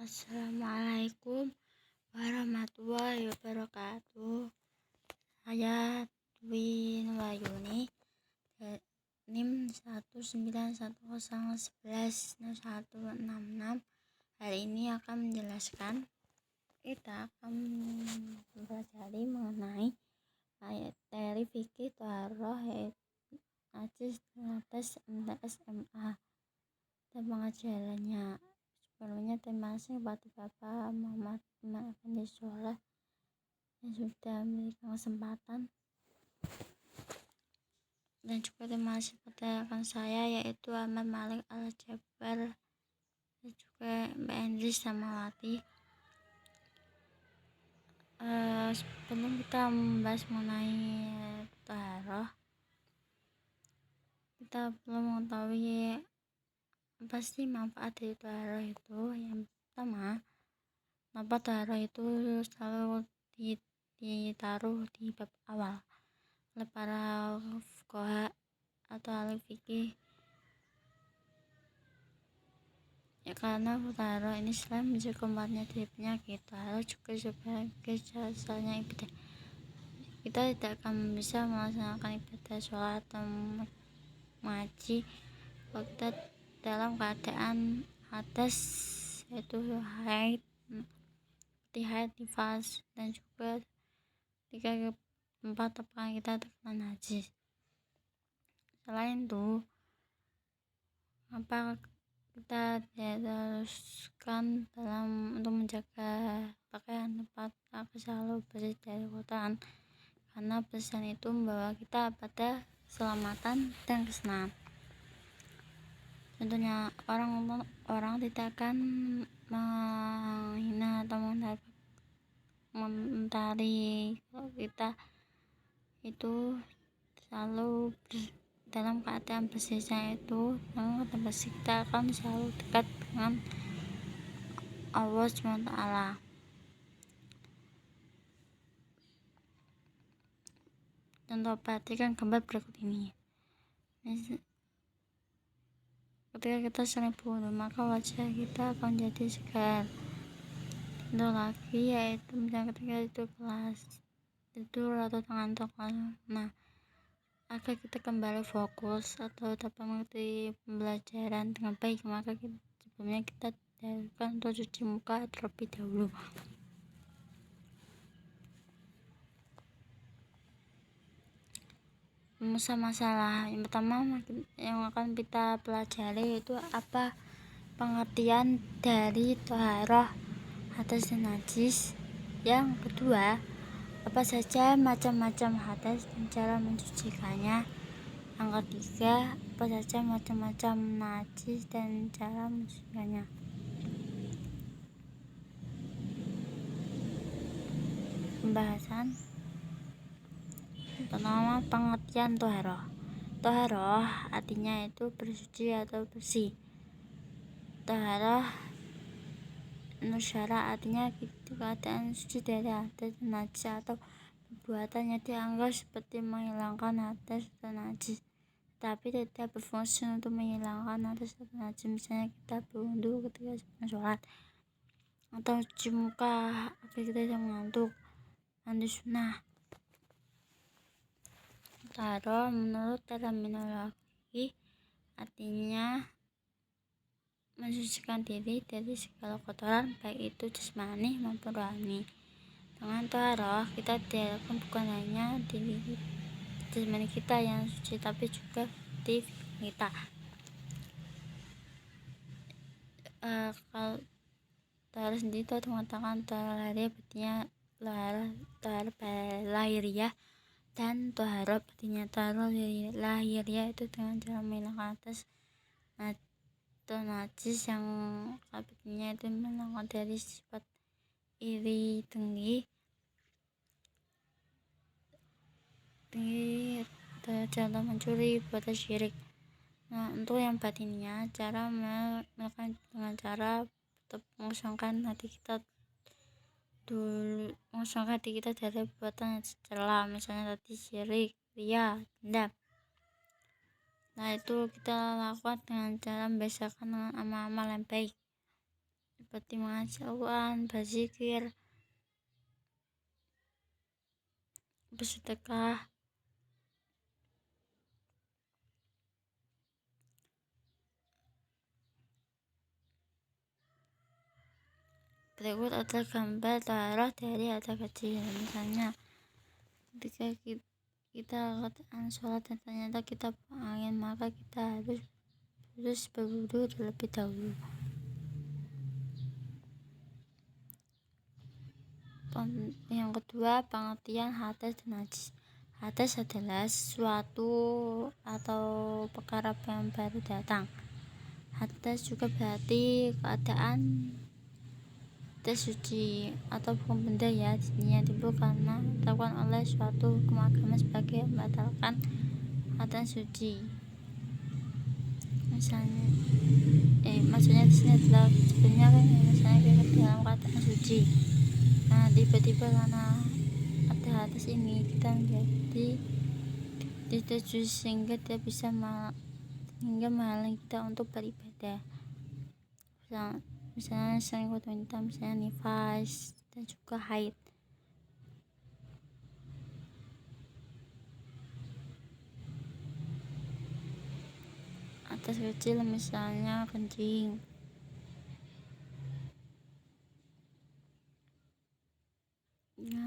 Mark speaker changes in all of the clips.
Speaker 1: Assalamualaikum warahmatullahi wabarakatuh. Saya Dwi Wayuni, NIM 191011166. Hari ini akan menjelaskan, kita akan mempelajari mengenai materi fikih tharoh, yaitu najis, tes MTS, MA, dan pengajarannya. Sebelumnya terima kasih kepada Bapak Muhammad Iman Effendi Sholeh yang sudah memberikan kesempatan, dan juga terima kasih kepada rekan saya yaitu Ahmad Malik Al-Jabbar dan juga Mbak Endris Samawati. Sebelum kita membahas mengenai tharoh, kita perlu mengetahui apa sih manfaat dari tharoh itu. Yang pertama, kenapa tharoh itu selalu ditaruh di bab awal oleh para fuqaha atau ahli fikih? Ya karena tharoh ini selain menjaga umatnya dari penyakit, tharoh juga sebagai jasanya ibadah. Kita tidak akan bisa melaksanakan ibadah sholat atau mengaji kalau kita dalam keadaan hadas, yaitu haid, nifas, dan juga ketika tempat tepakan kita terkena najis. Selain itu, apa kita diharuskan dalam untuk menjaga pakaian tempat agar selalu bersih dari kotoran, karena bersihan itu membawa kita pada keselamatan dan kesenangan. Tentunya orang tidak akan menghina atau mentari kalau kita itu selalu dalam keadaan bersihnya itu. Dalam keadaan bersih, kita akan selalu dekat dengan Allah SWT. Contoh, perhatikan gambar berikut ini. Ketika kita sering berwudu, maka wajah kita akan jadi segar. Contoh lagi yaitu misalnya ketika itu kelas tidur atau ngantuk. Nah, agar kita kembali fokus atau dapat mengerti pembelajaran dengan baik, maka sebelumnya kita diharuskan untuk cuci muka terlebih dahulu. Masalah yang pertama yang akan kita pelajari itu apa pengertian dari tharoh hadas dan najis. Yang kedua, apa saja macam-macam hadas dan cara mencucikannya. Yang ketiga, apa saja macam-macam najis dan cara mencucikannya. Pembahasan pertama, pengertian tharoh. Tharoh artinya itu bersuci atau bersih. Tharoh nusyara artinya keadaan suci dari hadas dan najis atau perbuatan yang dianggap seperti menghilangkan hadas atau najis, tapi tidak berfungsi untuk menghilangkan hadas atau najis. Misalnya kita berwudu ketika sebelum sholat, atau cuci muka agar kita tidak mengantuk, mandi sunnah. Tharoh menurut terminologi artinya mensucikan diri dari segala kotoran, baik itu jasmani maupun rohani. Dengan tharoh, kita diharapkan bukan hanya diri jasmani kita yang suci, tapi juga di kita. Kalau tharoh sendiri itu mengatakan tharoh lahiriah, artinya tharoh lahiriah, dan tharoh artinya tharoh lahiriah itu dengan cara menghilangkan hadas atau najis yang artinya itu menangkap dari sifat iri, dengki contoh mencuri, berbuat syirik. Nah, untuk yang batinnya, cara melakukan dengan cara mengosongkan hati kita dulu, mengosongkan hati kita dari perbuatan yang tercela, misalnya tadi syirik, riya, dendam. Nah, itu kita lakukan dengan cara membiasakan dengan amal-amal yang baik. seperti mengaji Al-Quran, berzikir, bersedekah. Berikut adalah gambar taharah dari hata kecil. Misalnya ketika kita sholat dan ternyata kita buang angin, maka kita harus berwudu terlebih dahulu. Yang kedua, pengertian hadas dan najis. Hadas adalah sesuatu atau perkara yang baru datang. Hadas juga berarti keadaan tidak suci atau bukan benda ya, yang timbul karena dilakukan oleh suatu hukum agama sebagai membatalkan keadaan suci. Misalnya maksudnya di sini adalah sebenarnya kan misalnya kita dalam keadaan suci, nah tiba-tiba karena ada hadas ini kita menjadi tidak suci sehingga tidak bisa menghalangi kita untuk beribadah. Misalnya sering wanita, misalnya nifas dan juga haid. Atas kecil misalnya kencing.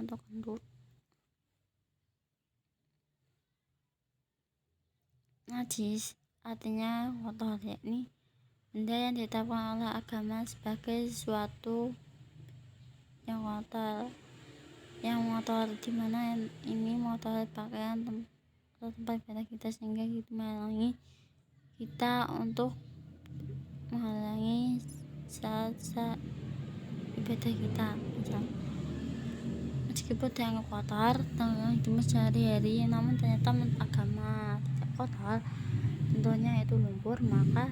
Speaker 1: Atau kentut. Najis artinya kotor, yakni benda yang ditetapkan oleh agama sebagai sesuatu yang kotor, di mana ini mengotori pakaian atau tempat ibadah kita, sehingga kita menghalangi kita untuk menghalangi saat ibadah kita. Meskipun dianggap kotor dalam hidup sehari-hari, namun ternyata menurut agama tidak kotor, contohnya itu lumpur, maka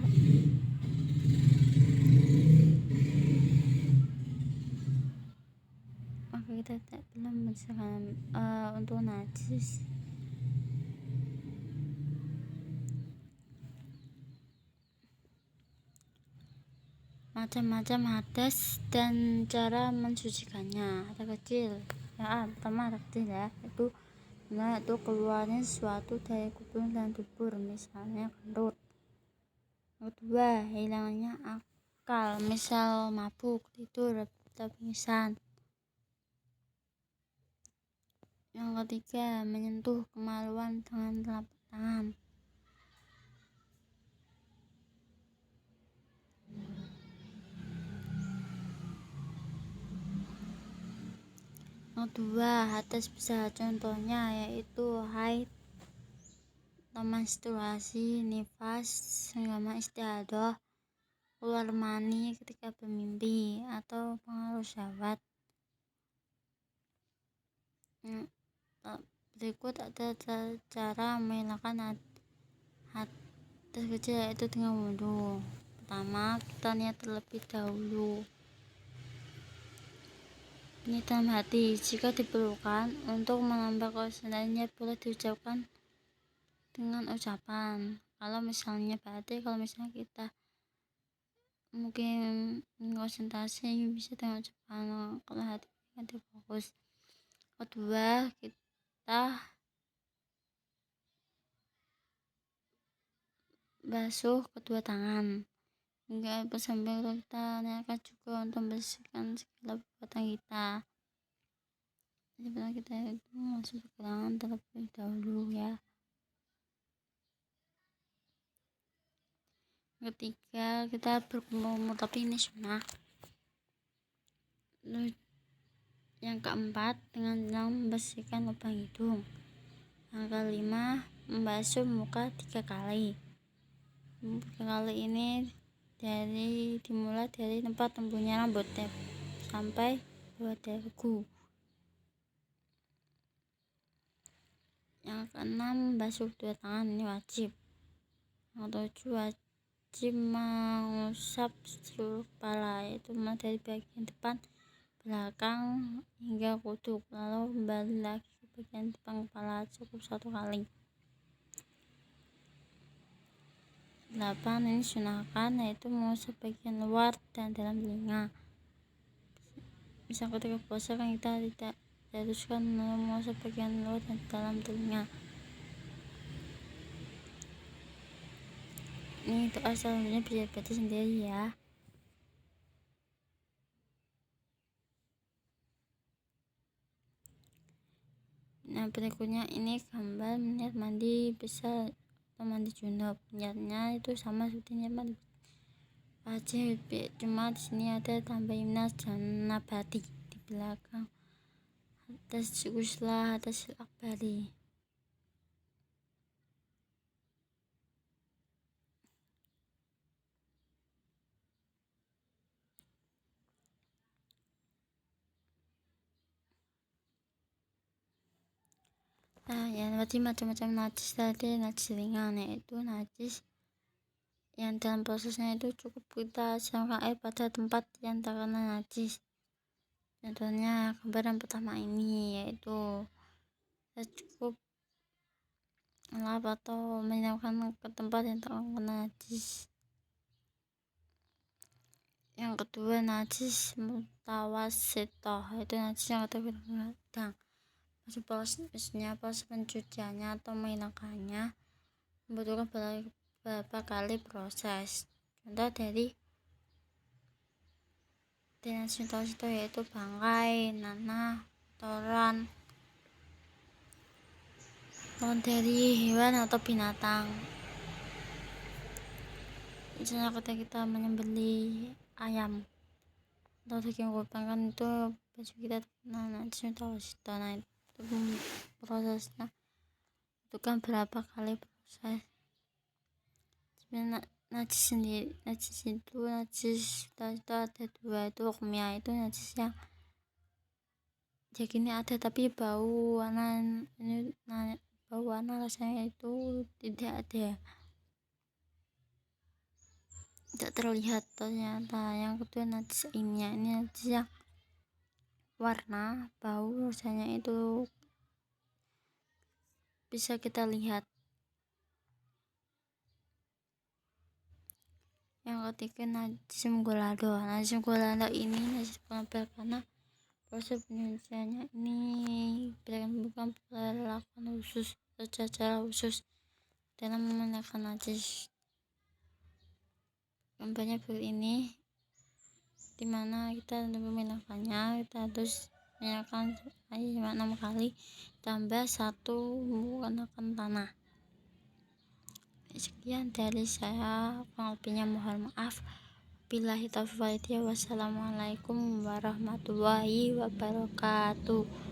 Speaker 1: kita tidak perlu membersihkan untuk najis. Macam-macam hadas dan cara mensucikannya. Hata kecil pertama hata kecil ya, itu keluarnya sesuatu dari kuping dan dubur, misalnya kentut. Kedua, hilangnya akal, misal mabuk, tidur, atau pingsan. Yang ketiga, menyentuh kemaluan dengan telapak tangan. Yang kedua, hadas besar, contohnya yaitu haid, menstruasi, nifas, senggama istiadah, keluar mani ketika bermimpi, atau pengaruh syahwat. Berikut ada cara menghilangkan hadas kecil, yaitu dengan wudu. Pertama, kita niat terlebih dahulu. Niat dalam hati, jika diperlukan untuk menambah kesuciannya boleh diucapkan dengan ucapan. Kalau misalnya kita mungkin konsentrasi, bisa dengan ucapan. Kalau hati fokus. Kedua, kita basuh kedua tangan hingga sambil kita niatkan juga untuk membersihkan segala perbuatan kita. Jadi kita itu masuk ke tangan terlebih dahulu ya. Ketiga, kita berkumur, tapi ini sunnah. Yang keempat, dengan membersihkan lubang hidung. Yang kelima, membasuh muka 3 kali. 3 kali ini dimulai dari tempat tumbuhnya rambut sampai bawah dagu. Yang keenam, membasuh kedua tangan, ini wajib. Yang ketujuh, wajib mengusap seluruh kepala, yaitu mulai dari bagian depan, belakang hingga kuduk, lalu kembali lagi ke bagian depan kepala cukup 1 kali. 8, ini sunahkan, yaitu mengusap bagian luar dan dalam telinga. misal ketika puasa kan kita tidak diharuskan menguasai bagian luar dan dalam telinga. Ini doa selanjutnya bisa baca sendiri ya. Nah, berikutnya ini gambar niat mandi besar atau mandi junub. Niatnya itu sama seperti niat mandi wajib, cuma di sini ada tambah minas janabati di belakang atas uslah atas akbari. Nah, yang tadi macam-macam najis tadi, najis ringan, yaitu najis yang dalam prosesnya itu cukup kita siramkan air pada tempat yang terkena najis. Contohnya gambar yang pertama ini, yaitu kita cukup melap atau menyiramkan ke tempat yang terkena najis. Yang kedua, najis mutawasitoh, itu najis yang kadang maksud prosesnya, proses pencuciannya atau menghilangkannya membutuhkan beberapa kali proses. Contoh dari najis mutawasitoh yaitu bangkai, nanah, kotoran dari hewan atau binatang. Misalnya ketika kita menyembelih ayam atau daging kurban kan itu baju kita najis mutawasitoh. Nah, itu prosesnya itu kan berapa kali proses. Sebenarnya najis sendiri, najis itu ada dua, itu hukumnya itu najis yang ini ada tapi bau warna ini, bau warna rasanya itu tidak ada, tidak terlihat ternyata. Yang kedua najis ini najis yang warna, bau, rasanya itu bisa kita lihat. Yang ketiga najis golado. Najis golado ini najis pengapel karena proses penyuciannya ini bukan perlakuan khusus atau cara khusus dalam memindahkan najis. Gambarnya berikut ini, dimana kita untuk memindahkannya kita harus menyalakan air 6 kali tambah 1 menggunakan tanah. Sekian dari saya, kurang lebihnya mohon maaf. Billahi taufiq wal hidayah. Wassalamualaikum warahmatullahi wabarakatuh.